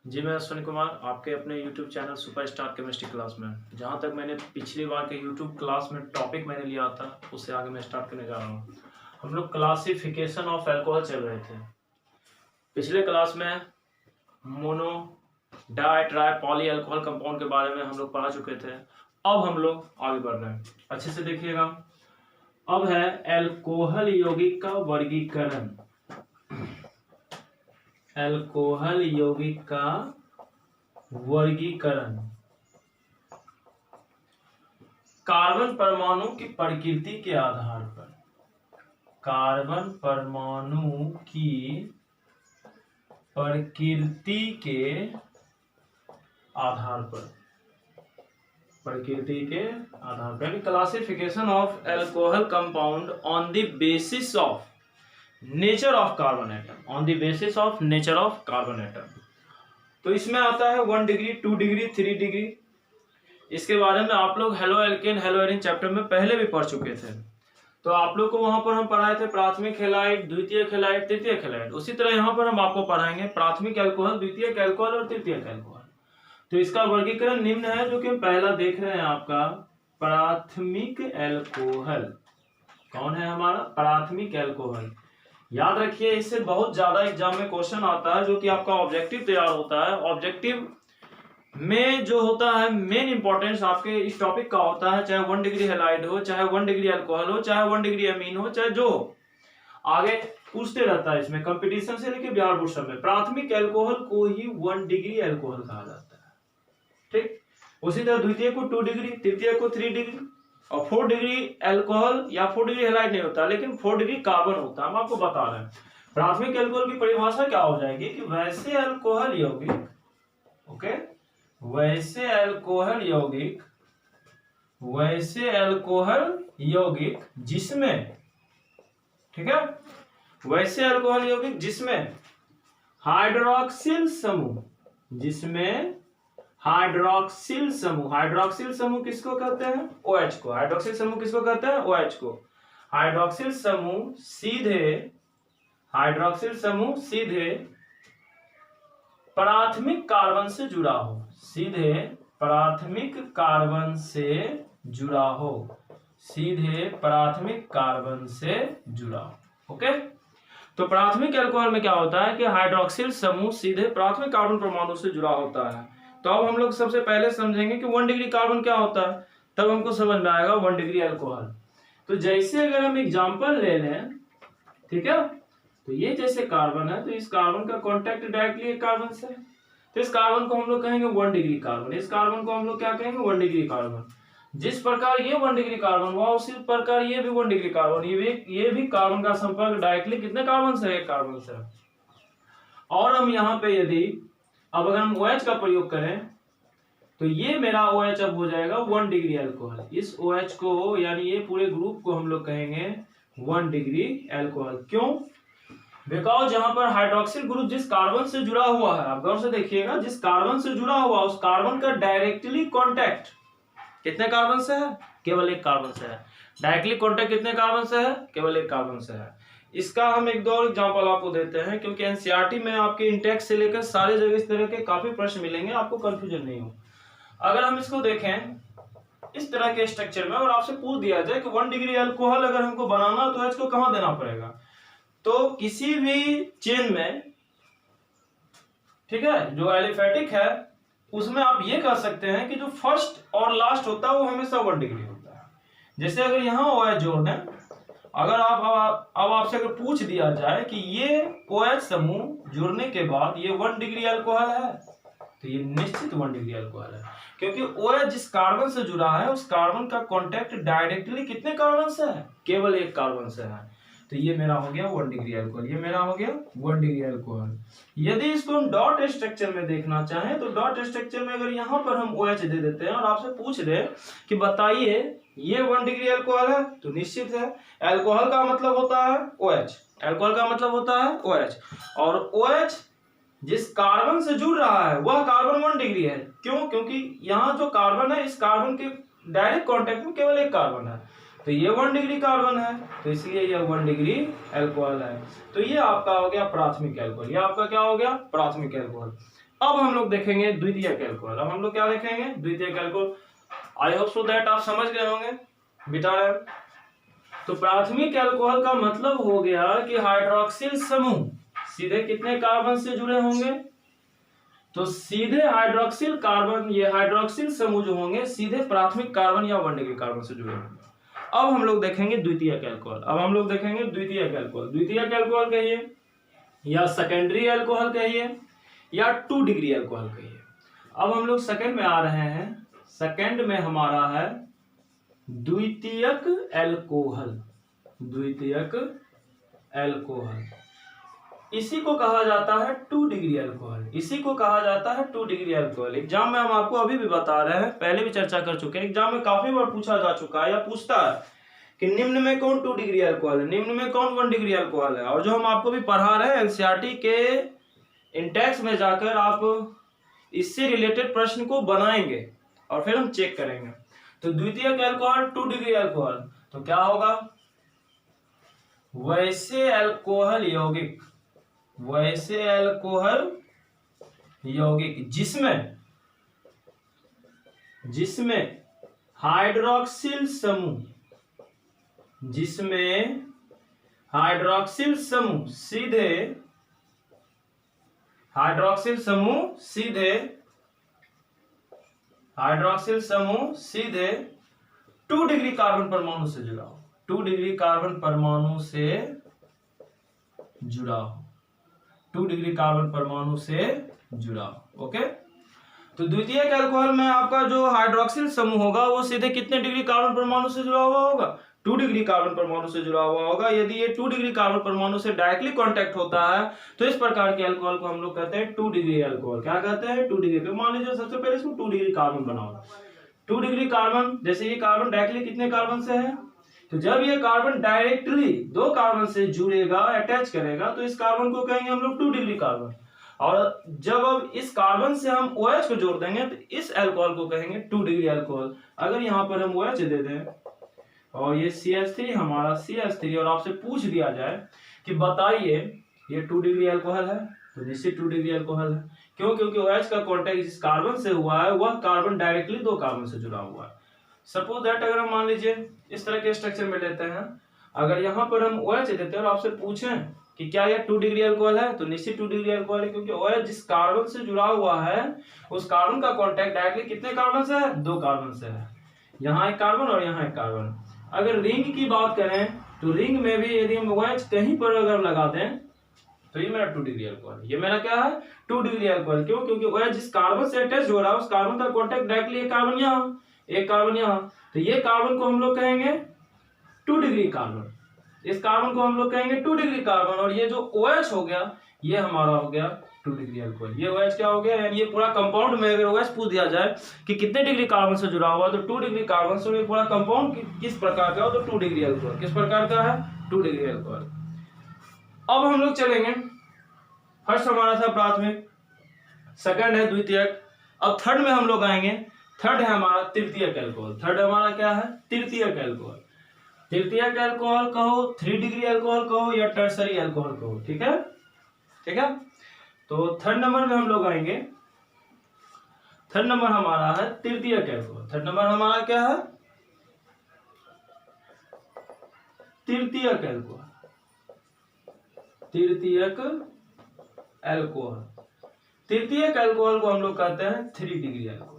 जी, मैं अश्विनी कुमार आपके अपने YouTube channel superstar chemistry class में। जहाँ तक मैंने पिछली बार के यूट्यूब क्लास में टॉपिक मैंने लिया था, उससे आगे मैं स्टार्ट करने जा रहा हूँ। हम लोग क्लासिफिकेशन ऑफ अल्कोहल चल रहे थे। पिछले क्लास में mono, di, tri, poly alcohol compound के बारे में हम लोग पढ़ा चुके थे। अब हम लोग आगे बढ़ रहे हैं, अच्छे से देखिएगा। अब है अल्कोहल यौगिक का वर्गीकरण। अल्कोहल यौगिक का वर्गीकरण कार्बन परमाणु की प्रकृति के आधार पर, कार्बन परमाणु की प्रकृति के आधार पर, प्रकृति के आधार पर classification of alcohol compound on the basis of nature of carbon atom, on the basis of nature of carbon atom. तो इसमें आता है 1 डिग्री, 2 डिग्री, 3 डिग्री। इसके बारे में आप लोग halo alkane hello Erin chapter में पहले भी पढ़ चुके थे। तो आप लोग को वहां पर हम पढ़ाए थे प्राथमिक हैलाइड, द्वितीयक हैलाइड, तृतीयक हैलाइड। उसी तरह यहाँ पर हम आपको पढ़ाएंगे प्राथमिक अल्कोहल, द्वितीयक अल्कोहल और तृतीयक अल्कोहल। तो इसका वर्गीकरण निम्न है, जो कि हम पहला देख रहे हैं आपका प्राथमिक अल्कोहल। कौन है हमारा प्राथमिक अल्कोहल? याद रखिए, इससे बहुत ज्यादा एग्जाम में क्वेश्चन आता है, जो कि आपका ऑब्जेक्टिव तैयार होता है। ऑब्जेक्टिव में जो होता है मेन इंपॉर्टेंस आपके इस टॉपिक का होता है, चाहे 1 डिग्री हैलाइड हो, चाहे 1 डिग्री अल्कोहल हो, चाहे 1 डिग्री अमीन हो, चाहे जो आगे पूछते रहता है। इसमें कंपटीशन से लेके बिहार बोर्ड सब में प्राथमिक अल्कोहल को ही 1 डिग्री अल्कोहल कहा जाता है। ठीक, उसी तरह द्वितीय को 2 डिग्री, तृतीय को 3 डिग्री और 4 डिग्री अल्कोहल या 4 डिग्री हैलाइड नहीं होता, लेकिन 4 डिग्री कार्बन होता है। हम आपको बता रहे हैं प्राथमिक अल्कोहल की परिभाषा क्या हो जाएगी कि वैसे अल्कोहल यौगिक, ओके, वैसे अल्कोहल यौगिक, वैसे अल्कोहल यौगिक जिसमें, ठीक है, वैसे अल्कोहल यौगिक जिसमें हाइड्रोक्सिल समूह, जिसमें हाइड्रोक्सिल समूह, हाइड्रोक्सिल समूह किसको कहते हैं? OH को। हाइड्रोक्सिल समूह किसको कहते हैं? OH को। हाइड्रोक्सिल समूह सीधे, हाइड्रोक्सिल समूह सीधे प्राथमिक कार्बन से जुड़ा हो, सीधे प्राथमिक कार्बन से जुड़ा हो, सीधे प्राथमिक कार्बन से जुड़ा हो। ओके, तो प्राथमिक अल्कोहल में क्या होता है कि हाइड्रोक्सिल समूह सीधे प्राथमिक कार्बन परमाणु से जुड़ा होता है। तो अब हम लोग सबसे पहले समझेंगे कि 1 डिग्री कार्बन क्या होता है, तब हमको समझ में आएगा 1 डिग्री अल्कोहल। तो जैसे अगर हम एग्जाम्पल ले लें, ठीक है, तो ये जैसे कार्बन है, तो इस कार्बन का कॉन्टेक्ट डायरेक्टली कार्बन से है, तो इस कार्बन को हम लोग कहेंगे 1 डिग्री कार्बन। इस कार्बन को हम लोग क्या कहेंगे? 1 डिग्री कार्बन। जिस प्रकार ये 1 डिग्री कार्बन हुआ, उसी प्रकार ये भी 1 डिग्री कार्बन। ये भी कार्बन का संपर्क डायरेक्टली कितने कार्बन से है? एक कार्बन से। और हम यहाँ पे यदि अब अगर हम OH का प्रयोग करें, तो ये मेरा OH अब हो जाएगा 1 डिग्री अल्कोहल। इस OH को, यानी ये पूरे ग्रुप को हम लोग कहेंगे 1 डिग्री अल्कोहल। क्यों? बिकॉज जहां पर हाइड्रोक्सिल ग्रुप जिस कार्बन से जुड़ा हुआ है, आप गौर से देखिएगा, जिस कार्बन से जुड़ा हुआ उस कार्बन का डायरेक्टली कांटेक्ट कितने कार्बन से है? केवल एक कार्बन से है। डायरेक्टली कांटेक्ट कितने कार्बन से है? केवल एक कार्बन से है। इसका हम एक दो एग्जांपल आपको देते हैं, क्योंकि एनसीईआरटी में आपके इंटेक्स से लेकर सारे जगह इस तरह के काफी प्रश्न मिलेंगे, आपको कंफ्यूजन नहीं हो। अगर हम इसको देखें इस तरह के स्ट्रक्चर में और आपसे पूछ दिया जाए कि 1 डिग्री अल्कोहल अगर हमको बनाना है तो इसको कहां देना पड़ेगा, तो किसी भी चेन में, ठीक है, जो एलिफेटिक है उसमें आप ये कह सकते हैं कि जो फर्स्ट और लास्ट होता है वो हमेशा 1 डिग्री होता है। जैसे अगर यहाँ OH जोड़ दें, अगर आप अब आपसे अगर पूछ दिया जाए कि ये OH समूह जुड़ने के बाद ये 1 डिग्री अल्कोहल है, तो ये निश्चित 1 डिग्री अल्कोहल है, क्योंकि OH जिस कार्बन से जुड़ा है उस कार्बन का कांटेक्ट डायरेक्टली कितने कार्बन से है? केवल एक कार्बन से है। तो ये मेरा हो गया 1 डिग्री अल्कोहल, ये मेरा हो गया 1 डिग्री अल्कोहल। यदि इसको हम डॉट स्ट्रक्चर में देखना चाहें, तो डॉट स्ट्रक्चर में अगर यहाँ पर हम OH दे देते हैं और आपसे पूछ रहे कि बताइए ये 1 डिग्री अल्कोहल है, तो निश्चित है। अल्कोहल का मतलब होता है OH, अल्कोहल का मतलब होता है OH, और OH जिस कार्बन से जुड़ रहा है वह कार्बन 1 डिग्री है। क्यों? क्योंकि यहाँ जो कार्बन है, इस कार्बन के डायरेक्ट कांटेक्ट में केवल एक कार्बन है, तो ये 1 डिग्री कार्बन है, तो इसलिए ये 1 डिग्री अल्कोहल है। तो ये आपका हो गया प्राथमिक अल्कोहल, ये आपका क्या हो गया? प्राथमिक अल्कोहल। अब हम लोग देखेंगे द्वितीयक अल्कोहल। अब हम लोग क्या देखेंगे? द्वितीयक alcohol. I hope so that आप समझ गए होंगे बेटा। तो प्राथमिक अल्कोहल का मतलब हो गया कि हाइड्रोक्सिल समूह सीधे कितने कार्बन से जुड़े होंगे? तो सीधे हाइड्रोक्सिल कार्बन, ये हाइड्रोक्सिल समूह जो होंगे सीधे प्राथमिक कार्बन या 1 डिग्री कार्बन से जुड़े होंगे। अब हम लोग देखेंगे द्वितीयक अल्कोहल। अब हम लोग देखेंगे द्वितीयक अल्कोहल। द्वितीयक अल्कोहल कहिए या सेकेंडरी अल्कोहल कहिए या 2 डिग्री अल्कोहल कहिए। अब हम लोग सेकंड में आ रहे हैं। सेकंड में हमारा है द्वितीयक अल्कोहल। द्वितीयक अल्कोहल इसी को कहा जाता है 2 डिग्री अल्कोहल। इसी को कहा जाता है 2 डिग्री अल्कोहल। एग्जाम में हम आपको अभी भी बता रहे हैं, पहले भी चर्चा कर चुके हैं, एग्जाम में काफी बार पूछा जा चुका है या पूछता है कि निम्न में कौन 2 डिग्री अल्कोहल है, निम्न में कौन 1 डिग्री अल्कोहल है। और जो हम आपको भी पढ़ा रहे हैं एनसीईआरटी के इंडेक्स में जाकर आप इससे रिलेटेड प्रश्न को बनाएंगे और फिर हम चेक करेंगे। तो द्वितीयक अल्कोहल 2 डिग्री अल्कोहल तो क्या होगा? वैसे अल्कोहल यौगिक, वैसे अल्कोहल यौगिक जिसमें हाइड्रोक्सिल समूह, जिसमें हाइड्रोक्सिल समूह सीधे, हाइड्रोक्सिल समूह सीधे 2 डिग्री कार्बन परमाणु से जुड़ा हो, 2 डिग्री कार्बन परमाणु से जुड़ा हो, 2 डिग्री कार्बन परमाणु से जुड़ा हो। ओके, तो द्वितीयक अल्कोहल में आपका जो हाइड्रोक्सिल समूह होगा वो सीधे कितने डिग्री कार्बन परमाणु से जुड़ा हुआ होगा? 2 डिग्री कार्बन परमाणु से जुड़ा हुआ होगा। यदि ये 2 डिग्री कार्बन परमाणु से डायरेक्टली कांटेक्ट होता है तो इस प्रकार के अल्कोहल को हम लोग कहते हैं 2 डिग्री अल्कोहल। क्या कहते हैं? 2 डिग्री। मान लीजिए सबसे पहले इसको 2 डिग्री कार्बन बनाओ। 2 डिग्री कार्बन, जैसे ये कार्बन डायरेक्टली कितने कार्बन से है, तो जब ये कार्बन डायरेक्टली 2 कार्बन से जुड़ेगा, अटैच करेगा, तो इस कार्बन को कहेंगे हम लोग 2 डिग्री कार्बन। और जब अब इस कार्बन से हम OH को जोड़ देंगे तो इस अल्कोहल को कहेंगे 2 डिग्री अल्कोहल। अगर यहाँ पर हम OH दे दें और ये CH3 हमारा CH3 और आपसे पूछ दिया जाए कि बताइए ये 2 डिग्री अल्कोहल है, तो निश्चित 2 डिग्री अल्कोहल है। क्यों? क्योंकि OH का कांटेक्ट जिस कार्बन से हुआ है वह कार्बन डायरेक्टली 2 कार्बन से जुड़ा हुआ है। सपोज दैट अगर हम मान लीजिए इस तरह के स्ट्रक्चर में लेते हैं, अगर यहाँ पर हम OH देते हैं और आपसे पूछें कि क्या यह 2 डिग्री अल्कोहल है, तो निश्चित 2 डिग्री अल्कोहल है, क्योंकि OH जिस कार्बन से जुड़ा हुआ है उस कार्बन का कांटेक्ट डायरेक्टली कितने कार्बन से है? 2 कार्बन से है। यहाँ एक कार्बन और यहाँ एक कार्बन। अगर रिंग की बात करें तो रिंग में भी यदि हम OH कहीं पर अगर लगा दें तो ये मेरा 2 डिग्री अल्कोहल, ये मेरा क्या है? 2 डिग्री अल्कोहल। क्यों? क्योंकि OH जिस कार्बन से अटैच हो रहा है उस कार्बन का कांटेक्ट डायरेक्टली एक कार्बन यहाँ, एक कार्बन यहाँ, तो ये कार्बन को हम लोग कहेंगे 2 डिग्री कार्बन। इस कार्बन को हम लोग कहेंगे 2 डिग्री कार्बन। और ये जो OH हो गया ये हमारा हो गया 2 डिग्री अल्कोहल। ये OH क्या हो गया? यानी ये पूरा कंपाउंड में अगर OH पूछ दिया जाए कि कितने डिग्री कार्बन से जुड़ा हुआ, तो 2 डिग्री कार्बन से। ये पूरा कंपाउंड किस प्रकार का हो, तो 2 डिग्री अल्कोहल। किस प्रकार का है? 2 डिग्री अल्कोहल। अब हम लोग चलेंगे, फर्स्ट हमारा था प्राथमिक, सेकंड है द्वितीयक, अब थर्ड में हम लोग आएंगे। थर्ड है हमारा तृतीयक अल्कोहल। थर्ड हमारा क्या है? तृतीयक अल्कोहल। तृतीयक अल्कोहल कहो, 3 डिग्री अल्कोहल कहो या टर्सरी अल्कोहल कहो, ठीक है, ठीक है। तो थर्ड नंबर में हम लोग आएंगे। थर्ड नंबर हमारा है तृतीयक अल्कोहल। थर्ड नंबर हमारा क्या है? तृतीयक अल्कोहल। तृतीयक अल्कोहल। तृतीयक अल्कोहल को हम लोग कहते हैं 3 डिग्री अल्कोहल।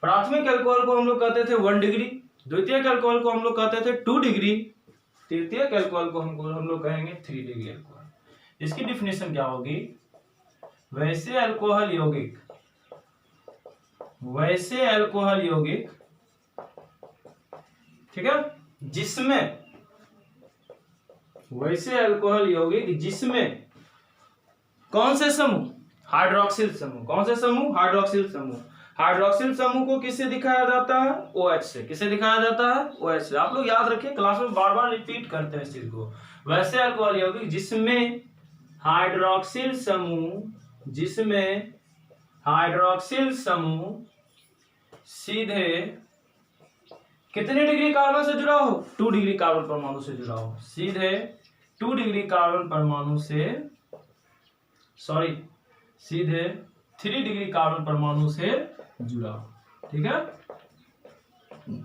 प्राथमिक अल्कोहल को हम लोग कहते थे 1 डिग्री, द्वितीयक अल्कोहल को हम लोग कहते थे 2 डिग्री, तृतीयक अल्कोहल को हम लोग कहेंगे 3 डिग्री अल्कोहल। इसकी डिफिनेशन क्या होगी? वैसे अल्कोहल यौगिक, वैसे अल्कोहल यौगिक, ठीक है, जिसमें, वैसे अल्कोहल यौगिक जिसमें कौन से समूह? हाइड्रोक्सिल समूह। कौन से समूह? हाइड्रोक्सिल समूह। हाइड्रोक्सिल समूह को किससे दिखाया जाता है? OH से। किससे दिखाया जाता है? OH से। आप लोग याद रखिए, क्लास में बार बार रिपीट करते हैं इस चीज को। वैसे अल्कोहल यौगिक जिसमें हाइड्रोक्सिल समूह, जिसमें हाइड्रोक्सिल समूह सीधे कितने डिग्री कार्बन से जुड़ा हो? 2 डिग्री कार्बन परमाणु से जुड़ा हो। सीधे 2 डिग्री कार्बन परमाणु से, सीधे 3 डिग्री कार्बन परमाणु से जुड़ा हो। ठीक है,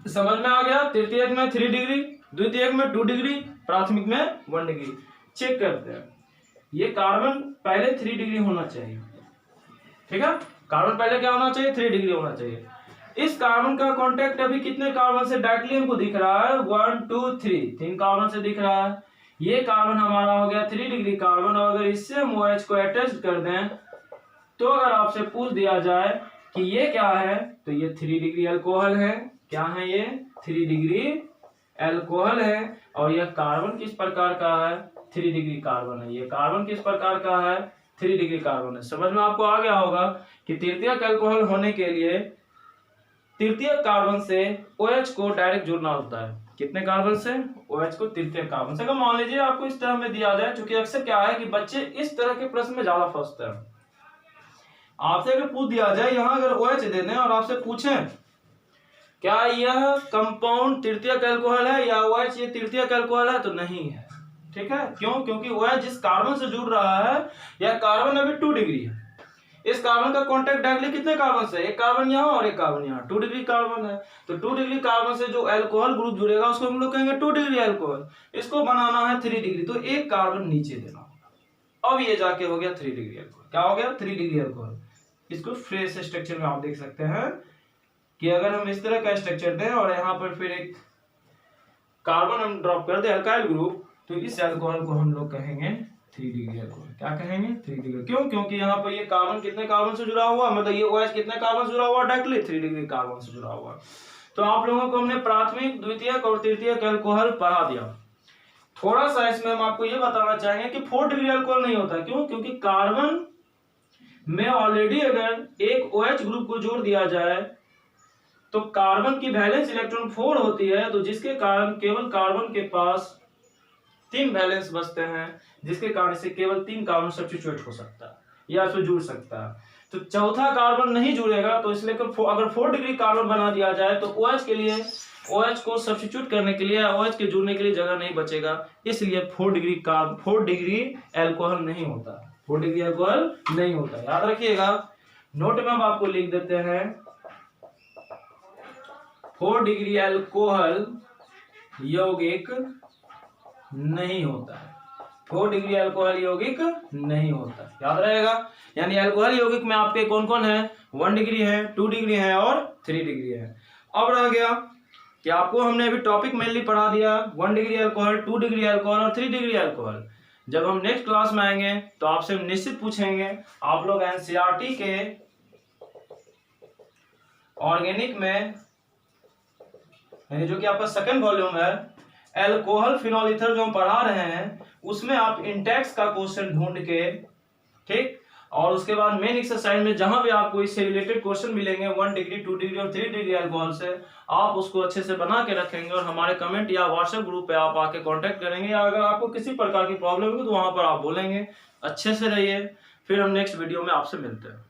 समझ में आ गया। तृतीयक में 3 डिग्री, द्वितीयक में 2 डिग्री, प्राथमिक में 1 डिग्री। चेक करते हैं, ये कार्बन पहले 3 डिग्री होना चाहिए। ठीक है, कार्बन पहले क्या होना चाहिए, 3 डिग्री होना चाहिए। इस कार्बन का कांटेक्ट अभी कितने कार्बन से डायरेक्टली हमको दिख रहा है, 1 2 3, 3 कार्बन से दिख रहा है। ये कार्बन हमारा हो गया 3 डिग्री कार्बन, और अगर इससे हम OH को अटैच कर दें तो अगर आपसे पूछ दिया जाए कि ये क्या है, तो ये 3 डिग्री अल्कोहल है। क्या है ये, 3 डिग्री अल्कोहल है। और यह कार्बन किस प्रकार का है, 3 डिग्री कार्बन है। ये कार्बन किस प्रकार का है, 3 डिग्री कार्बन है। समझ में आपको आ गया होगा कि तृतीयक अल्कोहल होने के लिए तृतीयक कार्बन से OH को डायरेक्ट जुड़ना होता है। कितने कार्बन से, OH को तृतीयक कार्बन से। अगर मान लीजिए आपको इस तरह में दिया जाए, क्योंकि अक्सर क्या है कि बच्चे इस तरह के प्रश्न में ज्यादा फंसते हैं। आपसे अगर पूछ दिया जाए यहाँ अगर OH दे दें और आपसे पूछें क्या यह कंपाउंड तृतीयक अल्कोहल है या OH ये तृतीयक अल्कोहल है, तो नहीं है। ठीक है, क्यों, क्योंकि OH जिस कार्बन से जुड़ रहा है यह कार्बन अभी 2 डिग्री है। इस कार्बन का कांटेक्ट डायरेक्टली कितने कार्बन से, एक कार्बन यहाँ और एक कार्बन यहाँ, 2 डिग्री कार्बन है। तो 2 डिग्री कार्बन से जो अल्कोहल ग्रुप जुड़ेगा उसको हम लोग कहेंगे 2 डिग्री अल्कोहल। इसको बनाना है 3 डिग्री, तो एक कार्बन नीचे देना होगा। अब ये जाके हो गया 3 डिग्री अल्कोहल। क्या हो गया, 3 डिग्री अल्कोहल। इसको फ्रेश स्ट्रक्चर में आप देख सकते हैं कि अगर हम इस तरह का स्ट्रक्चर दें और यहाँ पर फिर एक कार्बन हम ड्रॉप कर दे अल्काइल ग्रुप, तो इस अल्कोहल को हम लोग कहेंगे 3 डिग्री अल्कोहल। क्या कहेंगे, 3 डिग्री। क्यों, क्योंकि यहाँ पर ये कार्बन कितने कार्बन से जुड़ा हुआ, मतलब ये OH कितने कार्बन से जुड़ा हुआ, डायरेक्टली 3 डिग्री कार्बन से जुड़ा हुआ। तो आप लोगों को हमने प्राथमिक, द्वितीयक और तृतीयक अल्कोहल पढ़ा दिया। थोड़ा सा इसमें हम आपको ये बताना चाहेंगे कि 4 डिग्री अल्कोहल नहीं होता। क्यों, क्योंकि कार्बन में ऑलरेडी अगर एक OH ग्रुप को जोड़ दिया जाए तो कार्बन की वैलेंस इलेक्ट्रॉन 4 होती है, तो जिसके कारण केवल कार्बन के पास 3 वैलेंस बचते हैं, जिसके कारण से केवल 3 कार्बन सब्स्टिट्यूट हो सकता है या फिर जुड़ सकता है। तो चौथा कार्बन नहीं जुड़ेगा, तो इसलिए अगर 4 डिग्री कार्बन बना दिया जाए तो OH के लिए, OH को सब्स्टिट्यूट करने के लिए, OH के जुड़ने के लिए जगह नहीं बचेगा। इसलिए 4 डिग्री अल्कोहल नहीं होता, 4 डिग्री अल्कोहल नहीं होता। याद रखिएगा, नोट में हम आपको लिख देते हैं 4 डिग्री अल्कोहल यौगिक नहीं होता है। 4 डिग्री अल्कोहल यौगिक नहीं होता, याद रहेगा। यानी अल्कोहल यौगिक में आपके कौन कौन है, 1 डिग्री है, 2 डिग्री है और 3 डिग्री है। अब रह गया कि आपको हमने अभी टॉपिक मेनली पढ़ा दिया 1 डिग्री अल्कोहल, 2 डिग्री अल्कोहल और 3 डिग्री अल्कोहल। जब हम नेक्स्ट क्लास में आएंगे तो आपसे हम निश्चित पूछेंगे, आप लोग NCERT के ऑर्गेनिक में, यानी जो कि आपका सेकंड वॉल्यूम है, अल्कोहल फिनॉल ईथर जो हम पढ़ा रहे हैं, उसमें आप इंटेक्स का क्वेश्चन ढूंढ के, ठीक, और उसके बाद मेन एक्सरसाइज में जहां भी आपको इससे रिलेटेड क्वेश्चन मिलेंगे 1 डिग्री, 2 डिग्री और 3 डिग्री अल्कोहल से, आप उसको अच्छे से बना के रखेंगे और हमारे कमेंट या व्हाट्सएप ग्रुप पे आप आके कांटेक्ट करेंगे, या अगर आपको किसी प्रकार की प्रॉब्लम होगी तो वहां पर आप बोलेंगे। अच्छे से रहिए, फिर हम नेक्स्ट वीडियो में आपसे मिलते हैं।